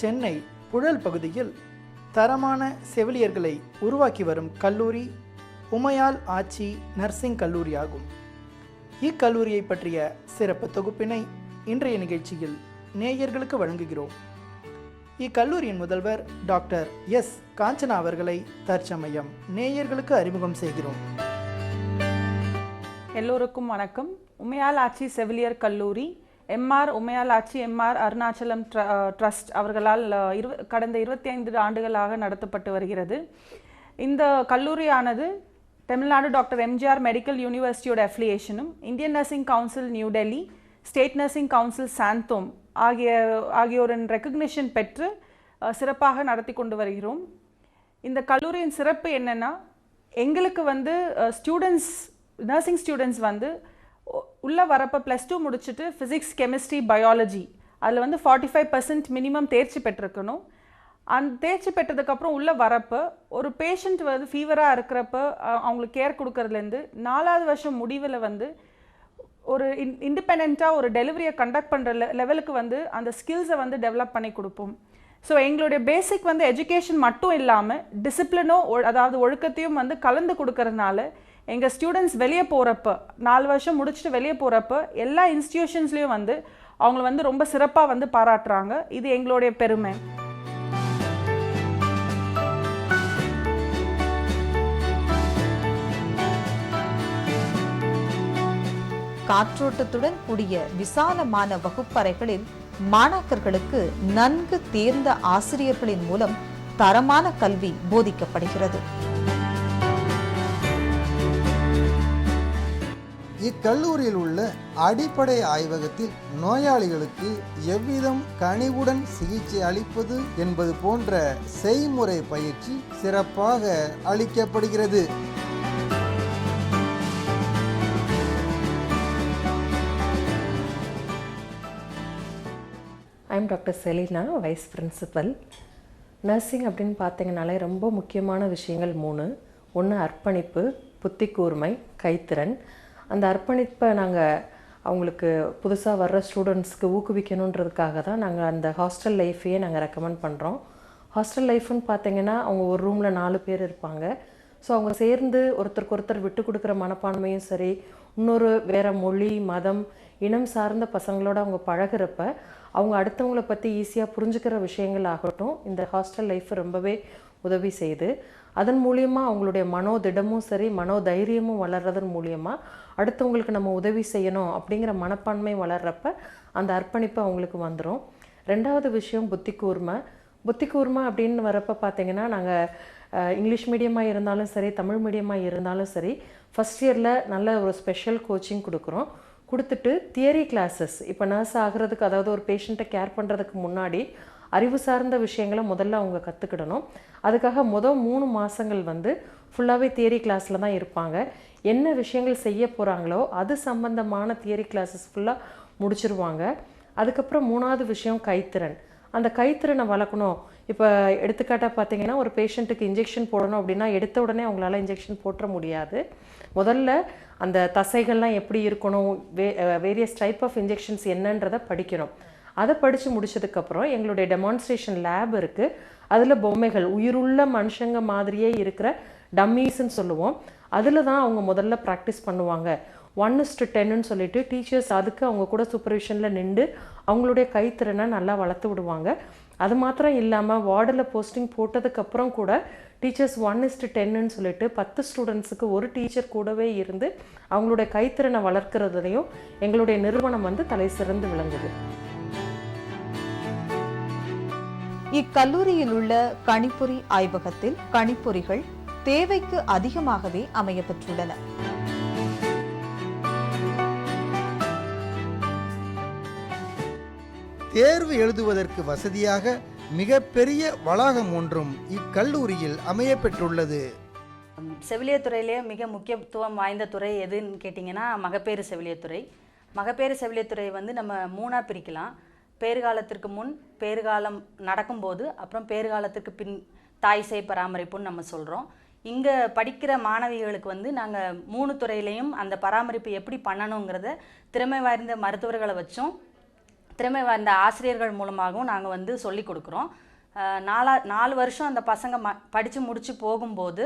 சென்னை புழல் பகுதியில் தரமான செவிலியர்களை உருவாக்கி வரும் கல்லூரி உமையால் ஆச்சி நர்சிங் கல்லூரி ஆகும். இக்கல்லூரியை பற்றிய சிறப்பு தொகுப்பினை இன்றைய நிகழ்ச்சியில் நேயர்களுக்கு வழங்குகிறோம். இக்கல்லூரியின் முதல்வர் டாக்டர் எஸ். காஞ்சனா அவர்களை தற்சமயம் நேயர்களுக்கு அறிமுகம் செய்கிறோம். எல்லோருக்கும் வணக்கம். உமையால் ஆச்சி செவிலியர் கல்லூரி M R Umayal Achi M R Arunachalam trust அவர்களால் கடந்த 25 ஆண்டுகளாக நடத்தப்பட்டு வருகிறது. இந்த கல்லூரியானது தமிழ்நாடு டாக்டர் எம்ஜிஆர் மெடிக்கல் யூனிவர்சிட்டியோட அஃபிலியேஷனும், Indian nursing council new Delhi, state nursing council Santhome ஆகியோரின் ரெக்கக்னிஷன் பெற்று சிறப்பாக நடத்தி கொண்டு வருகிறோம். இந்த கல்லூரியின் சிறப்பு என்னென்னா, எங்களுக்கு நர்சிங் ஸ்டூடெண்ட்ஸ் உள்ளே வரப்போ +2 முடிச்சுட்டு ஃபிசிக்ஸ், கெமிஸ்ட்ரி, பயாலஜி அதில் 45% மினிமம் தேர்ச்சி பெற்றிருக்கணும். அந்த தேர்ச்சி பெற்றதுக்கப்புறம் உள்ளே வரப்போ ஒரு பேஷண்ட் ஃபீவராக இருக்கிறப்ப அவங்களுக்கு கேர் கொடுக்கறதுலேருந்து 4வது வருஷம் முடிவில் ஒரு இண்டிபெண்ட்டாக ஒரு டெலிவரியை கண்டக்ட் பண்ணுற லெவலுக்கு அந்த ஸ்கில்ஸை டெவலப் பண்ணி கொடுப்போம். ஸோ எங்களுடைய பேசிக் எஜுகேஷன் மட்டும் இல்லாமல் டிசிப்ளினோ, அதாவது ஒழுக்கத்தையும் கலந்து கொடுக்கறதுனால எங்கள் ஸ்டூடெண்ட்ஸ் வெளியே போகிறப்ப 4 வருஷம் முடிச்சுட்டு வெளியே போகிறப்ப எல்லா இன்ஸ்டிடியூஷன்ஸ்லேயும் அவங்கள ரொம்ப சிறப்பாக பாராட்டுறாங்க. இது எங்களுடைய பெருமை. காற்றோட்டத்துடன் கூடிய விசாலமான வகுப்பறைகளில் மாணாக்கர்களுக்கு நன்கு தேர்ந்த ஆசிரியர்களின் மூலம் தரமான கல்வி போதிக்கப்படுகிறது. இக்கல்லூரியில் உள்ள அடிப்படை ஆய்வகத்தில் நோயாளிகளுக்கு எவ்விதம் கனிவுடன் சிகிச்சை அளிப்பது என்பது போன்ற செய்முறை பயிற்சி சிறப்பாக அளிக்கப்படுகிறது. I'm doctor Selina, vice principal. Nursing அப்படின்னு பார்த்தீங்கனாலே ரொம்ப முக்கியமான விஷயங்கள் 3. ஒன்று அர்ப்பணிப்பு, புத்தி கூர்மை, கைத்திறன். அந்த அர்ப்பணிப்பை நாங்கள் அவங்களுக்கு புதுசாக வர்ற ஸ்டூடெண்ட்ஸ்க்கு ஊக்குவிக்கணுன்றதுக்காக தான் நாங்கள் அந்த ஹாஸ்டல் லைஃப்பையே நாங்கள் ரெக்கமெண்ட் பண்ணுறோம். ஹாஸ்டல் லைஃப்னு பார்த்தீங்கன்னா அவங்க ஒரு ரூமில் 4 பேர் இருப்பாங்க. ஸோ அவங்க சேர்ந்து ஒருத்தருக்கு ஒருத்தர் விட்டு கொடுக்குற மனப்பான்மையும் சரி, இன்னொரு வேறு மொழி, மதம், இனம் சார்ந்த பசங்களோட அவங்க பழகிறப்ப அவங்க அடுத்தவங்கள பற்றி ஈஸியாக புரிஞ்சுக்கிற விஷயங்கள் ஆகட்டும், இந்த ஹாஸ்டல் லைஃப் ரொம்பவே உதவி செய்யுது. அதன் மூலியமாக அவங்களுடைய மனோதிடமும் சரி, மனோதைரியமும் வளர்றதன் மூலியமாக அடுத்தவங்களுக்கு நம்ம உதவி செய்யணும் அப்படிங்கிற மனப்பான்மை வளர்கிறப்ப அந்த அர்ப்பணிப்பு அவங்களுக்கு வந்துடும். 2வது விஷயம் புத்தி கூர்மை. புத்தி கூர்மை அப்படின்னு வரப்போ பார்த்தீங்கன்னா, நாங்கள் இங்கிலீஷ் மீடியமாக இருந்தாலும் சரி, தமிழ் மீடியமாக இருந்தாலும் சரி, ஃபஸ்ட் இயரில் நல்ல ஒரு ஸ்பெஷல் கோச்சிங் கொடுத்துட்டு தியரி கிளாஸஸ், இப்போ நர்ஸ் ஆகிறதுக்கு, அதாவது ஒரு பேஷண்ட்டை கேர் பண்ணுறதுக்கு முன்னாடி அறிவு சார்ந்த விஷயங்களை முதல்ல அவங்க கற்றுக்கிடணும். அதுக்காக 3 மாதங்கள் ஃபுல்லாகவே தியரி கிளாஸில் தான் இருப்பாங்க. என்ன விஷயங்கள் செய்ய போகிறாங்களோ அது சம்பந்தமான தியரி கிளாஸஸ் ஃபுல்லாக முடிச்சிருவாங்க. அதுக்கப்புறம் 3வது விஷயம் கைத்திறன். அந்த கைத்திறனை வளர்க்கணும். இப்போ எடுத்துக்காட்டாக பார்த்தீங்கன்னா, ஒரு பேஷண்ட்டுக்கு இன்ஜெக்ஷன் போடணும் அப்படின்னா எடுத்த உடனே அவங்களால இன்ஜெக்ஷன் போட்டுற முடியாது. முதல்ல அந்த தசைகள்லாம் எப்படி இருக்கணும், வேரியஸ் டைப் ஆஃப் இன்ஜெக்ஷன்ஸ் என்னன்றதை படிக்கணும். அதை படித்து முடிச்சதுக்கப்புறம் எங்களுடைய டெமான்ஸ்ட்ரேஷன் லேப் இருக்குது. அதில் பொம்மைகள், உயிருள்ள மனுஷங்க மாதிரியே இருக்கிற டம்மீஸ்ன்னு சொல்லுவோம். அதில் தான் அவங்க முதல்ல ப்ராக்டிஸ் பண்ணுவாங்க. 1:10ன்னு சொல்லிட்டு டீச்சர்ஸ் அதுக்கு அவங்க கூட சூப்பர்விஷனில் நின்று அவங்களுடைய கைத்திறனை நல்லா வளர்த்து விடுவாங்க. அது மாத்திரம் இல்லாமல் வார்டில் போஸ்டிங் போட்டதுக்கப்புறம் கூட டீச்சர்ஸ் 1:10ன்னு சொல்லிட்டு 10 ஸ்டூடெண்ட்ஸுக்கு ஒரு டீச்சர் கூடவே இருந்து அவங்களுடைய கைத்திறனை வளர்க்குறதுலையும் எங்களுடைய நிறுவனம் தலை சிறந்து விளங்குது. இக்கல்லூரியில் உள்ள கணிப்பொறி ஆய்வகத்தில் கணிப்பொறிகள் தேவைக்கு அதிகமாகவே அமையப்பெற்றுள்ளன. தேர்வு எழுதுவதற்கு வசதியாக மிகப்பெரிய வளாகம் ஒன்றும் இக்கல்லூரியில் அமையப்பெற்றுள்ளது. செவிலியர் துறையிலே மிக முக்கியத்துவம் வாய்ந்த துறை எதுன்னு கேட்டிங்கன்னா, மகப்பேறு செவிலியர் துறை. மகப்பேறு செவிலியர் துறை நம்ம 3ஆக பிரிக்கலாம். பேறுகாலத்திற்கு முன், பேறுகாலம் நடக்கும்போது, அப்புறம் பேறுகாலத்திற்கு பின் தாய் சேய் பராமரிப்புன்னு நம்ம சொல்கிறோம். இங்கே படிக்கிற மாணவிகளுக்கு நாங்கள் 3 துறையிலையும் அந்த பராமரிப்பு எப்படி பண்ணணுங்கிறத திறமை வாய்ந்த மருத்துவர்களை வச்சும் திறமை வாய்ந்த ஆசிரியர்கள் மூலமாகவும் நாங்கள் வந்து சொல்லி கொடுக்குறோம். 4 வருஷம் அந்த பசங்க படித்து முடித்து போகும்போது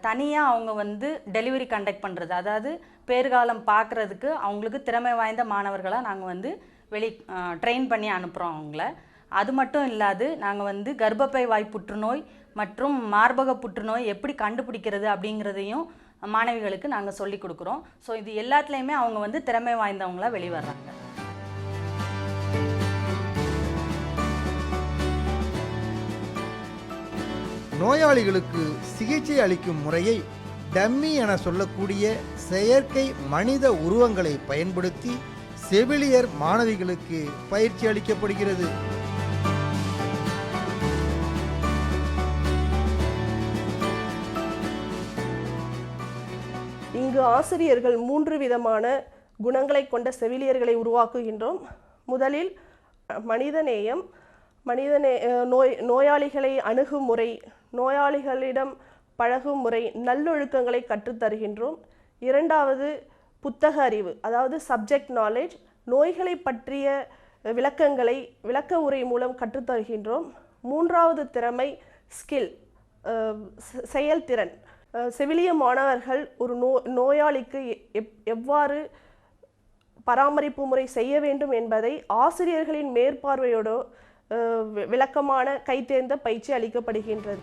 தனியாக அவங்க வந்து டெலிவரி கண்டக்ட் பண்ணுறது, அதாவது பேறுகாலம் பார்க்குறதுக்கு அவங்களுக்கு திறமை வாய்ந்த மாணவர்களாக நாங்கள் வந்து ட்ரெயின் பண்ணி அனுப்புகிறோம் அவங்கள. அது மட்டும் இல்லாது நாங்கள் வந்து கர்ப்பப்பை வாய் புற்றுநோய் மற்றும் மார்பக புற்றுநோய் எப்படி கண்டுபிடிக்கிறது அப்படிங்கிறதையும் மாணவிகளுக்கு நாங்கள் சொல்லி கொடுக்குறோம். ஸோ இது எல்லாத்துலேயுமே அவங்க வந்து திறமை வாய்ந்தவங்களாக வெளிவர்றாங்க. நோயாளிகளுக்கு சிகிச்சை அளிக்கும் முறையை டம்மி என சொல்லக்கூடிய செயற்கை மனித உருவங்களை பயன்படுத்தி செவிலியர் மாணவிகளுக்கு பயிற்சி அளிக்கப்படுகிறது. இங்கு ஆசிரியர்கள் 3 விதமான குணங்களை கொண்ட செவிலியர்களை உருவாக்குகின்றோம். முதலில் மனிதநேயம், நோயாளிகளை அணுகும் முறை, நோயாளிகளிடம் பழகும் முறை, நல்லொழுக்கங்களை கற்றுத்தருகின்றோம். 2வது புத்தக அறிவு, அதாவது சப்ஜெக்ட் நாலேஜ், நோய்களை பற்றிய விளக்கங்களை விளக்க உரை மூலம் கற்றுத்தருகின்றோம். 3வது திறமை ஸ்கில், செயல்திறன். செவிலிய மாணவர்கள் ஒரு நோயாளிக்கு எவ்வாறு பராமரிப்பு முறை செய்ய வேண்டும் என்பதை ஆசிரியர்களின் மேற்பார்வையோடு விளக்கமான கைதேர்ந்த பயிற்சி அளிக்கப்படுகின்றது.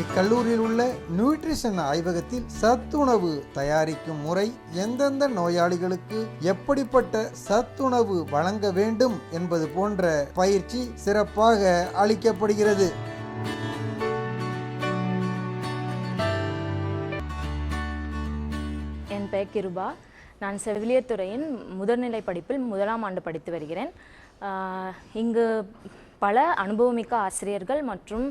இக்கல்லூரியில் உள்ள நியூட்ரிஷன் ஆய்வகத்தில் சத்துணவு தயாரிக்கும் முறை, எந்தெந்த நோயாளிகளுக்கு எப்படிப்பட்ட சத்துணவு வழங்க வேண்டும் என்பது போன்ற பயிற்சி சிறப்பாக அளிக்கப்படுகிறது. என் பெயர் கிருபா. நான் செவிலியர் துறையின் முதுநிலை படிப்பில் 1ஆம் ஆண்டு படித்து வருகிறேன். இங்கு பல அனுபவமிக்க ஆசிரியர்கள் மற்றும்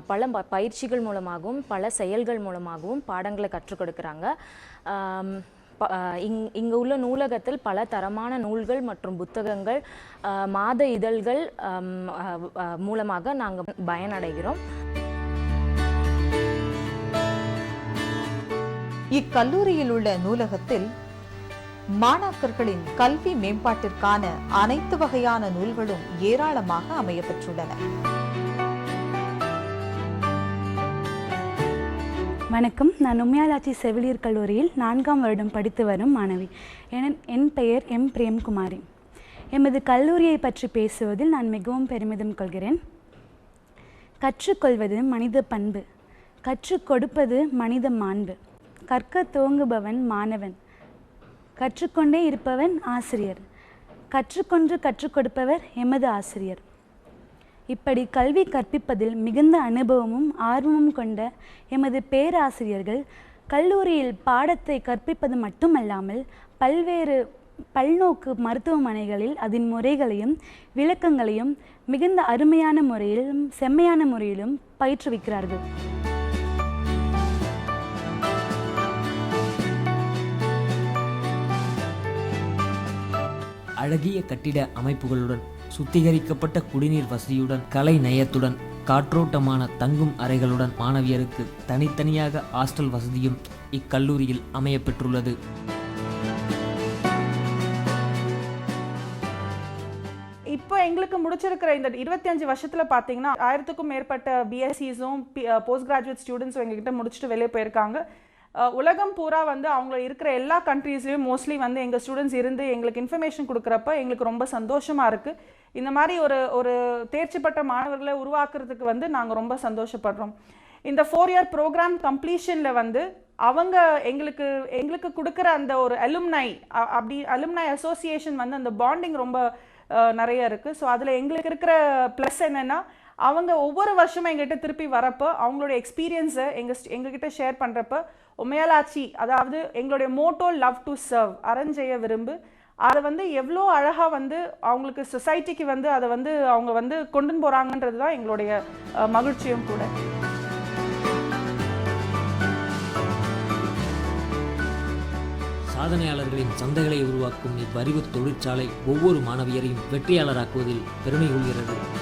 பல பயிற்சிகள் மூலமாகவும் பல செயல்கள் மூலமாகவும் பாடங்களை கற்றுக் கொடுக்குறாங்க. இங்கு உள்ள நூலகத்தில் பல தரமான நூல்கள் மற்றும் புத்தகங்கள், மாத இதழ்கள் மூலமாக நாங்கள் பயனடைகிறோம். இக்கல்லூரியில் உள்ள நூலகத்தில் மாணாக்கர்களின் கல்வி மேம்பாட்டிற்கான அனைத்து வகையான நூல்களும் ஏராளமாக அமையப்பெற்றுள்ளன. வணக்கம், நான் உமையால் ஆச்சி செவிலியர் கல்லூரியில் 4ஆம் வருடம் படித்து வரும் மாணவி. என் பெயர் எம் பிரேம்குமாரி. எமது கல்லூரியை பற்றி பேசுவதில் நான் மிகவும் பெருமிதம் கொள்கிறேன். கற்றுக்கொள்வது மனித பண்பு, கற்றுக் கொடுப்பது மனித மாண்பு. கற்க துவங்குபவன் மாணவன், கற்றுக்கொண்டே இருப்பவன் ஆசிரியர், கற்றுக்கொண்டு கற்றுக் கொடுப்பவர் எமது ஆசிரியர். இப்படி கல்வி கற்பிப்பதில் மிகுந்த அனுபவமும் ஆர்வமும் கொண்ட எமது பேராசிரியர்கள் கல்லூரியில் பாடத்தை கற்பிப்பது மட்டுமல்லாமல் பல்நோக்கு மருத்துவமனைகளில் அதன் முறைகளையும் விளக்கங்களையும் மிகுந்த அருமையான முறையிலும் செம்மையான முறையிலும் பயிற்றுவிக்கிறார்கள். அழகிய கட்டிட அமைப்புகளுடன், சுத்திகரிக்கப்பட்ட குடிநீர் வசதியுடன், கலை நயத்துடன், காற்றோட்டமான தங்கும் அறைகளுடன் மாணவியருக்கு தனித்தனியாக ஹாஸ்டல் வசதியும் இக்கல்லூரியில் அமையப்பெற்றுள்ளது. இப்போ எங்களுக்கு முடிச்சிருக்கிற இந்த 25 வருஷத்தில் பார்த்தீங்கன்னா 1000க்கும் மேற்பட்ட பிஎஸ்சிஸும் போஸ்ட் கிராஜுவேட் ஸ்டூடெண்ட்ஸும் எங்ககிட்ட முடிச்சுட்டு வெளியே போயிருக்காங்க. உலகம் பூரா வந்து அவங்க இருக்கிற எல்லா கண்ட்ரீஸ்லேயும் மோஸ்ட்லி வந்து எங்கள் ஸ்டூடெண்ட்ஸ் இருந்து எங்களுக்கு இன்ஃபர்மேஷன் கொடுக்குறப்ப எங்களுக்கு ரொம்ப சந்தோஷமாக இருக்குது. இந்த மாதிரி ஒரு தேர்ச்சி பெற்ற மாணவர்களை உருவாக்குறதுக்கு வந்து நாங்கள் ரொம்ப சந்தோஷப்படுறோம். இந்த 4 இயர் ப்ரோக்ராம் கம்ப்ளீஷனில் வந்து அவங்க எங்களுக்கு கொடுக்குற அந்த ஒரு அலும்னை அசோசியேஷன் வந்து அந்த பாண்டிங் ரொம்ப நிறைய இருக்குது. ஸோ அதில் எங்களுக்கு இருக்கிற ப்ளஸ் என்னென்னா, அவங்க ஒவ்வொரு வருஷமும் எங்கள்கிட்ட திருப்பி வரப்போ அவங்களோட எக்ஸ்பீரியன்ஸை எங்ககிட்ட ஷேர் பண்ணுறப்ப உமையால் ஆச்சி, அதாவது எங்களுடைய மோட்டோ லவ் டு சர்வ், அறஞ்செய்ய விரும்பு, அதை வந்து எவ்வளோ அழகாக வந்து அவங்களுக்கு சொசைட்டிக்கு வந்து அதை வந்து அவங்க வந்து கொண்டு போகிறாங்கன்றது தான் எங்களுடைய மகிழ்ச்சியும் கூட. சாதனையாளர்களின் சந்தைகளை உருவாக்கும் இவ்வறிவு தொழிற்சாலை ஒவ்வொரு மாணவியரையும் வெற்றியாளராக்குவதில் பெருமை கொள்கிறது.